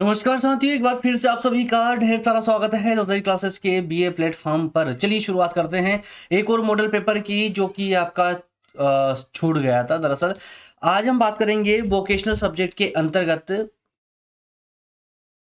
नमस्कार साथियों, एक बार फिर से आप सभी का ढेर सारा स्वागत है नवोदय क्लासेस के बीए प्लेटफॉर्म पर। चलिए शुरुआत करते हैं एक और मॉडल पेपर की, जो कि आपका छूट गया था। दरअसल आज हम बात करेंगे वोकेशनल सब्जेक्ट के अंतर्गत,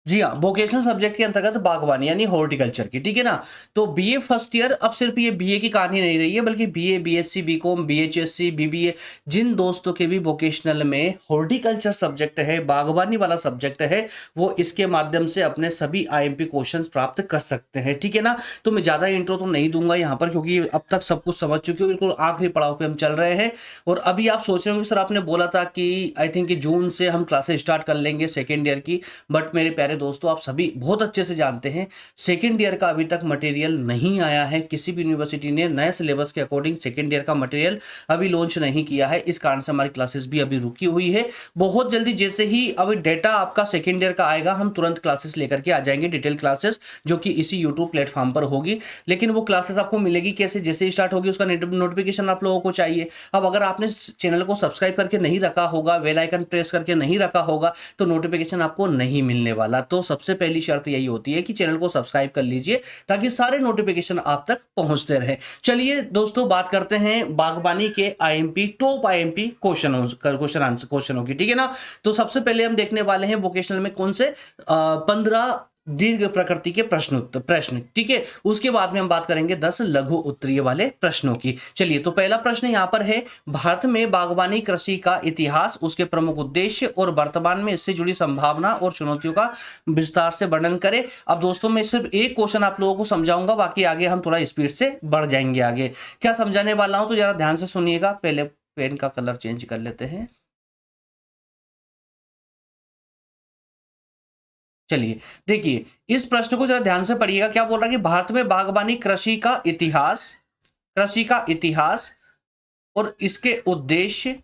जी हाँ, वोकेशनल सब्जेक्ट के अंतर्गत बागवानी यानी हॉर्टिकल्चर की। ठीक है ना। तो बीए फर्स्ट ईयर, अब सिर्फ ये बीए की कहानी नहीं रही है, बल्कि बीए, बीएससी, बीकॉम, बीएचएससी, बीबीए, जिन दोस्तों के भी वोकेशनल में हॉर्टिकल्चर सब्जेक्ट है, बागवानी वाला सब्जेक्ट है, वो इसके माध्यम से अपने सभी आईएमपी क्वेश्चंस प्राप्त कर सकते हैं। ठीक है ना। तो मैं ज्यादा इंट्रो तो नहीं दूंगा यहाँ पर, क्योंकि अब तक सब कुछ समझ चुके हो, बिल्कुल आखिरी पड़ाव पे हम चल रहे हैं। और अभी आप सोच रहे होंगे सर, आपने बोला था कि आई थिंक कि जून से हम क्लासेस स्टार्ट कर लेंगे सेकेंड ईयर की। बट मेरे प्यारे दोस्तों, आप सभी बहुत अच्छे से जानते हैं सेकेंड ईयर का अभी तक मटेरियल नहीं आया है। किसी भी यूनिवर्सिटी ने नए सिलेबस के अकॉर्डिंग सेकेंड ईयर का मटेरियल अभी लॉन्च नहीं किया है। इस कारण से हमारी क्लासेस भी अभी रुकी हुई है। बहुत जल्दी जैसे ही अभी डेटा आपका सेकेंड ईयर का आएगा, हम तुरंत क्लासेस लेकर के आ जाएंगे, डिटेल क्लासेस, जो कि इसी यूट्यूब प्लेटफॉर्म पर होगी। लेकिन वो क्लासेस आपको मिलेगी कैसे? जैसे ही स्टार्ट होगी उसका नोटिफिकेशन आप लोगों को चाहिए। अब अगर आपने चैनल को सब्सक्राइब करके नहीं रखा होगा, बेल आइकन प्रेस करके नहीं रखा होगा, तो नोटिफिकेशन आपको नहीं मिलने वाला। तो सबसे पहली शर्त यही होती है कि चैनल को सब्सक्राइब कर लीजिए, ताकि सारे नोटिफिकेशन आप तक पहुंचते रहे। चलिए दोस्तों, बात करते हैं बागवानी के आईएमपी, टॉप आईएमपी क्वेश्चनों की। ठीक है ना। तो सबसे पहले हम देखने वाले हैं वोकेशनल में कौन से 15 दीर्घ प्रकृति के प्रश्न। ठीक है। उसके बाद में हम बात करेंगे 10 लघु उत्तरीय वाले प्रश्नों की। चलिए, तो पहला प्रश्न यहां पर है, भारत में बागवानी कृषि का इतिहास, उसके प्रमुख उद्देश्य और वर्तमान में इससे जुड़ी संभावना और चुनौतियों का विस्तार से वर्णन करें। अब दोस्तों, मैं सिर्फ एक क्वेश्चन आप लोगों को समझाऊंगा, बाकी आगे हम थोड़ा स्पीड से बढ़ जाएंगे। आगे क्या समझाने वाला हूं, तो जरा ध्यान से सुनिएगा। पहले पेन का कलर चेंज कर लेते हैं। चलिए, देखिए, इस प्रश्न को जरा ध्यान से पढ़िएगा। क्या बोल रहा है कि भारत में बागवानी कृषि का इतिहास और इसके उद्देश्य,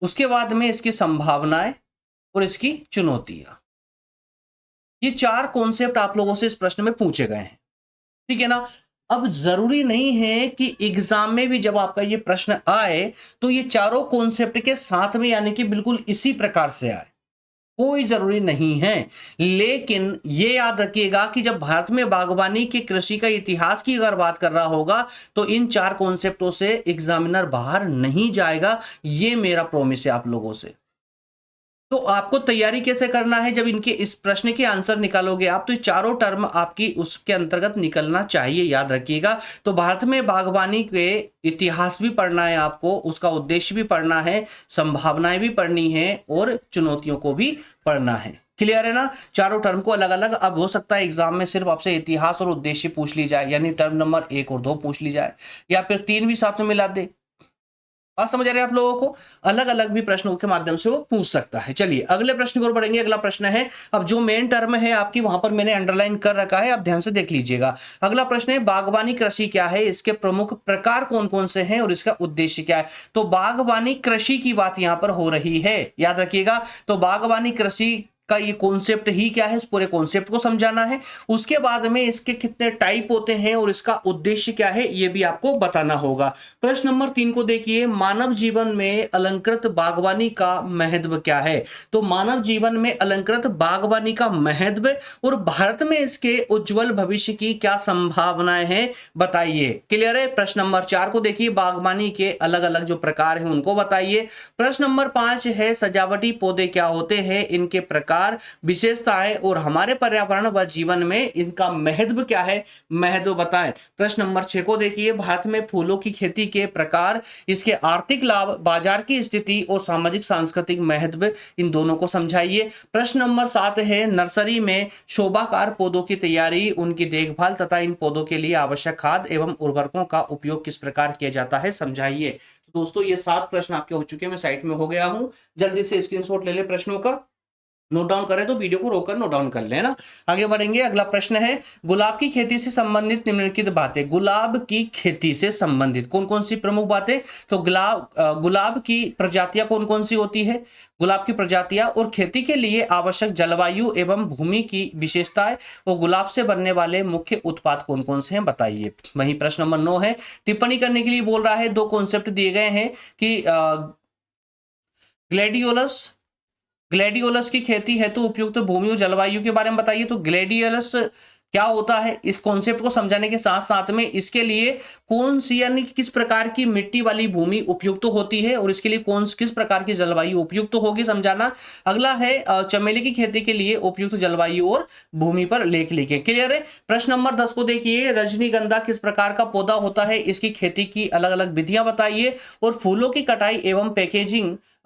उसके बाद में इसकी संभावनाएं और इसकी चुनौतियां। ये चार कॉन्सेप्ट आप लोगों से इस प्रश्न में पूछे गए हैं। ठीक है ना। अब जरूरी नहीं है कि एग्जाम में भी जब आपका ये प्रश्न आए, तो ये चारों कॉन्सेप्ट के साथ में, यानी कि बिल्कुल इसी प्रकार से आए, कोई जरूरी नहीं है। लेकिन ये याद रखिएगा कि जब भारत में बागवानी के कृषि का इतिहास की अगर बात कर रहा होगा, तो इन चार कॉन्सेप्टों से एग्जामिनर बाहर नहीं जाएगा। ये मेरा प्रॉमिस है आप लोगों से। तो आपको तैयारी कैसे करना है? जब इनके इस प्रश्न के आंसर निकालोगे आप, तो ये चारों टर्म आपकी उसके अंतर्गत निकलना चाहिए, याद रखिएगा। तो भारत में बागवानी के इतिहास भी पढ़ना है आपको, उसका उद्देश्य भी पढ़ना है, संभावनाएं भी पढ़नी है और चुनौतियों को भी पढ़ना है। क्लियर है ना। चारों टर्म को अलग अलग, अब हो सकता है एग्जाम में सिर्फ आपसे इतिहास और उद्देश्य पूछ ली जाए, यानी टर्म नंबर 1 और 2 पूछ ली जाए, या फिर 3 भी साथ में मिला दे। बात समझ आ रही है आप लोगों को? अलग अलग भी प्रश्नों के माध्यम से वो पूछ सकता है। चलिए अगले प्रश्न की ओर बढ़ेंगे। अगला प्रश्न है, अब जो मेन टर्म है आपकी, वहां पर मैंने अंडरलाइन कर रखा है, आप ध्यान से देख लीजिएगा। अगला प्रश्न है, बागवानी कृषि क्या है, इसके प्रमुख प्रकार कौन कौन से हैं और इसका उद्देश्य क्या है। तो बागवानी कृषि की बात यहां पर हो रही है, याद रखिएगा। तो बागवानी कृषि का ये कॉन्सेप्ट ही क्या है, इस पूरे कॉन्सेप्ट को समझाना है। उसके बाद में इसके कितने टाइप होते हैं और इसका उद्देश्य क्या है, ये भी आपको बताना होगा। प्रश्न नंबर 3 को देखिए, मानव जीवन में अलंकृत बागवानी का महत्व क्या है। तो मानव जीवन में अलंकृत बागवानी का महत्व और भारत में इसके उज्जवल भविष्य की क्या संभावनाएं हैं, बताइए। क्लियर है। प्रश्न नंबर 4 को देखिए, बागवानी के अलग अलग जो प्रकार हैं उनको बताइए। प्रश्न नंबर 5 है, सजावटी पौधे क्या होते हैं, इनके प्रकार, विशेषताएं और हमारे पर्यावरण व जीवन में इनका महत्व क्या है, महत्व बताएं। प्रश्न नंबर 6 को देखिए, भारत में फूलों की खेती के प्रकार, इसके आर्थिक लाभ, बाजार की स्थिति और सामाजिक सांस्कृतिक महत्व, इन दोनों को समझाइए। प्रश्न नंबर 7 है, नर्सरी में शोभाकार पौधों की तैयारी, उनकी देखभाल तथा इन पौधों के लिए आवश्यक खाद एवं उर्वरकों का उपयोग किस प्रकार किया जाता है, समझाइए। दोस्तों, ये 7 प्रश्न आपके हो चुके हैं, मैं साइट में हो गया हूं। जल्दी से स्क्रीनशॉट ले ले प्रश्नों का, नोट डाउन करें तो वीडियो को रोककर नोट डाउन कर लेना। आगे बढ़ेंगे। अगला प्रश्न है, गुलाब की खेती से संबंधित निम्नलिखित बातें। गुलाब की खेती से संबंधित कौन कौन सी प्रमुख बातें। तो गुलाब की प्रजातियां कौन कौन सी होती है, गुलाब की प्रजातियां और खेती के लिए आवश्यक जलवायु एवं भूमि की विशेषताएं और गुलाब से बनने वाले मुख्य उत्पाद कौन कौन से हैं, बताइए। वहीं प्रश्न नंबर 9 है, टिप्पणी करने के लिए बोल रहा है, 2 कॉन्सेप्ट दिए गए हैं कि ग्लैडियोलस ग्लेडियोलस की खेती हेतु उपयुक्त भूमि और जलवायु के बारे में बताइए। तो ग्लेडियोलस क्या होता है, इस कॉन्सेप्ट को समझाने के साथ साथ में इसके लिए कौन सी यानी किस प्रकार की मिट्टी वाली भूमि उपयुक्त होती है और इसके लिए किस प्रकार की जलवायु उपयुक्त होगी समझाना। अगला है चमेली की खेती के लिए उपयुक्त जलवायु और भूमि पर लेख लिखें। क्लियर है। प्रश्न नंबर 10 को देखिए, रजनीगंधा किस प्रकार का पौधा होता है, इसकी खेती की अलग अलग विधियां बताइए और फूलों की कटाई एवं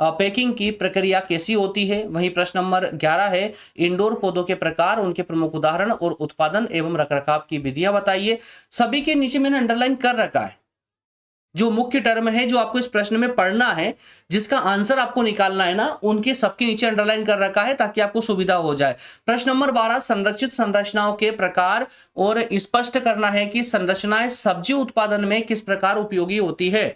पैकिंग की प्रक्रिया कैसी होती है। वहीं प्रश्न नंबर 11 है, इंडोर पौधों के प्रकार, उनके प्रमुख उदाहरण और उत्पादन एवं रखरखाव की विधियां बताइए। सभी के नीचे मैंने अंडरलाइन कर रखा है जो मुख्य टर्म है जो आपको इस प्रश्न में पढ़ना है, जिसका आंसर आपको निकालना है ना, उनके सबके नीचे अंडरलाइन कर रखा है ताकि आपको सुविधा हो जाए। प्रश्न नंबर 12, संरक्षित संरचनाओं के प्रकार और स्पष्ट करना है कि संरचनाएं सब्जी उत्पादन में किस प्रकार उपयोगी होती है।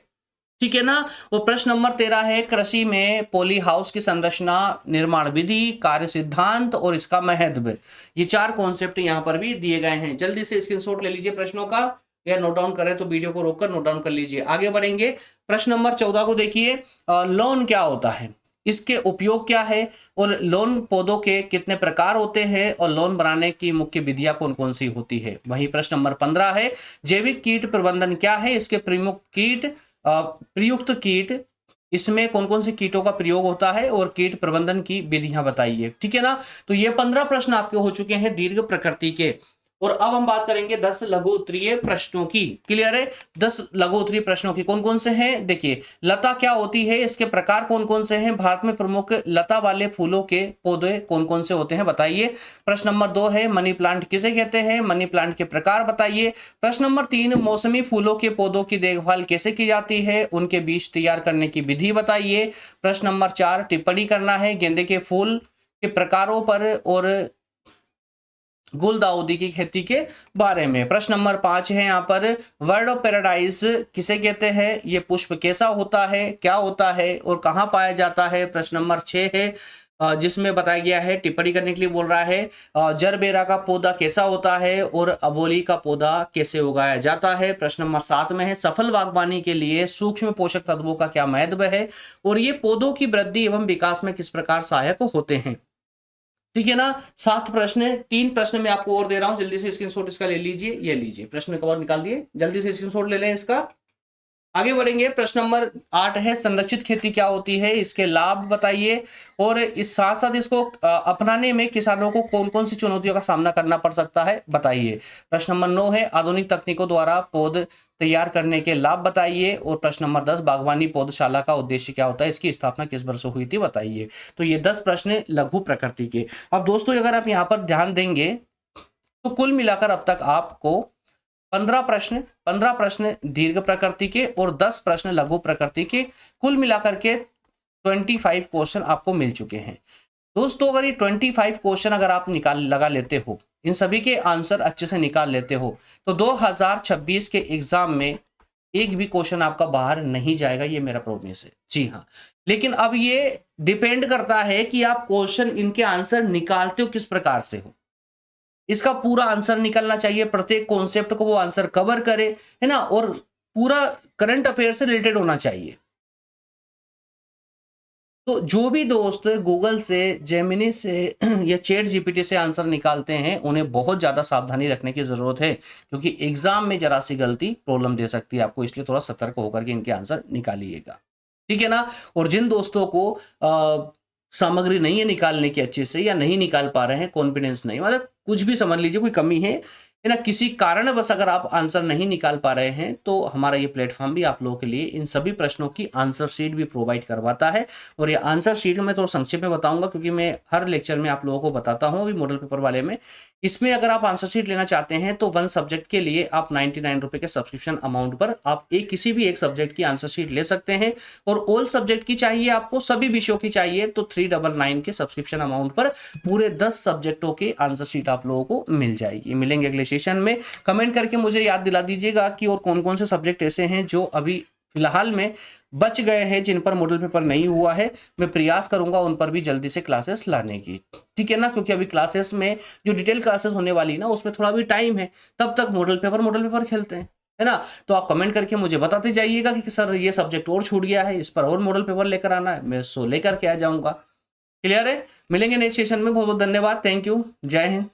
ठीक है ना। और प्रश्न नंबर 13 है, कृषि में पॉली हाउस की संरचना, निर्माण विधि, कार्य सिद्धांत और इसका महत्व। ये 4 कॉन्सेप्ट यहां पर भी दिए गए हैं। जल्दी से स्क्रीनशॉट ले लीजिए प्रश्नों का, या नोट डाउन करें तो वीडियो को रोककर नोट डाउन कर लीजिए। आगे बढ़ेंगे। प्रश्न नंबर 14 को देखिए, लोन क्या होता है, इसके उपयोग क्या है और लोन पौधों के कितने प्रकार होते हैं और लोन बनाने की मुख्य विधियां कौन कौन सी होती है। वहीं प्रश्न नंबर 15 है, जैविक कीट प्रबंधन क्या है, इसके प्रयुक्त कीट, इसमें कौन कौन से कीटों का प्रयोग होता है और कीट प्रबंधन की विधियां बताइए। ठीक है ना। तो ये 15 प्रश्न आपके हो चुके हैं दीर्घ प्रकृति के। और अब हम बात करेंगे 10 लघु उत्तरीय प्रश्नों की। क्लियर है। 10 लघु उत्तरीय प्रश्नों की कौन कौन से हैं देखिए। लता क्या होती है, इसके प्रकार कौन कौन से हैं, भारत में प्रमुख लता वाले फूलों के पौधे कौन कौन से होते हैं बताइए। प्रश्न नंबर 2 है, मनी प्लांट किसे कहते हैं, मनी प्लांट के प्रकार बताइए। प्रश्न नंबर 3, मौसमी फूलों के पौधों की देखभाल कैसे की जाती है, उनके बीज तैयार करने की विधि बताइए। प्रश्न नंबर 4, टिप्पणी करना है गेंदे के फूल के प्रकारों पर और गुलदाउदी की खेती के बारे में। प्रश्न नंबर 5 है यहाँ पर, वर्ड ऑफ पैराडाइज किसे कहते हैं, ये पुष्प कैसा होता है, क्या होता है और कहाँ पाया जाता है। प्रश्न नंबर 6 है जिसमें बताया गया है, टिप्पणी करने के लिए बोल रहा है, जरबेरा का पौधा कैसा होता है और अबोली का पौधा कैसे उगाया जाता है। प्रश्न नंबर 7 में है, सफल बागवानी के लिए सूक्ष्म पोषक तत्वों का क्या महत्व है और ये पौधों की वृद्धि एवं विकास में किस प्रकार सहायक होते हैं। ठीक है ना। 7 प्रश्न, 3 प्रश्न मैं आपको और दे रहा हूं, जल्दी से स्क्रीनशॉट इसका ले लीजिए। ये लीजिए प्रश्न कवर निकाल दिए, जल्दी से स्क्रीनशॉट ले लें इसका। आगे बढ़ेंगे। प्रश्न नंबर 8 है, संरक्षित खेती क्या होती है, इसके लाभ बताइए और इस साथ साथ इसको अपनाने में किसानों को कौन कौन सी चुनौतियों का सामना करना पड़ सकता है बताइए। प्रश्न नंबर 9 है, आधुनिक तकनीकों द्वारा पौध तैयार करने के लाभ बताइए और प्रश्न नंबर 10, बागवानी पौधशाला का उद्देश्य क्या होता है, इसकी स्थापना किस वर्ष हुई थी बताइए। तो ये 10 प्रश्न लघु प्रकृति के। अब दोस्तों अगर आप यहाँ पर ध्यान देंगे तो कुल मिलाकर अब तक आपको 15 प्रश्न दीर्घ प्रकृति के और 10 प्रश्न लघु प्रकृति के, कुल मिलाकर के 25 क्वेश्चन आपको मिल चुके हैं। दोस्तों अगर ये 25 क्वेश्चन अगर आप लगा लेते हो, इन सभी के आंसर अच्छे से निकाल लेते हो, तो 2026 के एग्जाम में एक भी क्वेश्चन आपका बाहर नहीं जाएगा, ये मेरा प्रॉमिस है। जी हाँ, लेकिन अब ये डिपेंड करता है कि आप क्वेश्चन इनके आंसर निकालते हो किस प्रकार से हो। इसका पूरा आंसर निकलना चाहिए, प्रत्येक कॉन्सेप्ट को वो आंसर कवर करे, है ना, और पूरा करंट अफेयर से रिलेटेड होना चाहिए। तो जो भी दोस्त गूगल से, जेमिनी से या चैट जीपीटी से आंसर निकालते हैं, उन्हें बहुत ज़्यादा सावधानी रखने की ज़रूरत है, क्योंकि एग्जाम में जरा सी गलती प्रॉब्लम दे सकती है आपको, इसलिए थोड़ा सतर्क होकर के इनके आंसर निकालिएगा। ठीक है ना। और जिन दोस्तों को सामग्री नहीं है निकालने की अच्छे से, या नहीं निकाल पा रहे हैं, कॉन्फिडेंस नहीं, मतलब कुछ भी समझ लीजिए कोई कमी है ना, किसी कारण बस अगर आप आंसर नहीं निकाल पा रहे हैं, तो हमारा ये प्लेटफॉर्म भी आप लोगों के लिए इन सभी प्रश्नों की आंसर शीट भी प्रोवाइड करवाता है। और ये आंसर शीट मैं तो संक्षेप में बताऊंगा, क्योंकि मैं हर लेक्चर में आप लोगों को बताता हूँ। अभी मॉडल पेपर वाले में, इसमें अगर आप आंसर शीट लेना चाहते हैं तो 1 सब्जेक्ट के लिए आप 99 रुपये के सब्सक्रिप्शन अमाउंट पर आप किसी भी एक सब्जेक्ट की आंसर शीट ले सकते हैं। और ऑल सब्जेक्ट की चाहिए आपको, सभी विषयों की चाहिए, तो 399 के सब्सक्रिप्शन अमाउंट पर पूरे 10 सब्जेक्टों की आंसर शीट आप लोगों को मिल जाएगी। मिलेंगे अगले सेशन में। कमेंट करके मुझे याद दिला दीजिएगा कि और कौन कौन से सब्जेक्ट ऐसे हैं जो अभी फिलहाल में बच गए हैं, जिन पर मॉडल पेपर नहीं हुआ है। मैं प्रयास करूंगा उन पर भी जल्दी से क्लासेस लाने की। ठीक है ना, क्योंकि अभी क्लासेस में जो डिटेल क्लासेस होने वाली ना, उसमें थोड़ा भी टाइम है, तब तक मॉडल पेपर खेलते हैं, है ना। तो आप कमेंट करके मुझे बताते जाइएगा कि सर ये सब्जेक्ट और छूट गया है, इस पर और मॉडल पेपर लेकर आना है, मैं सो लेकर के आ जाऊंगा। क्लियर है? मिलेंगे नेक्स्ट सेशन में। बहुत बहुत धन्यवाद। Thank you. जय हिंद।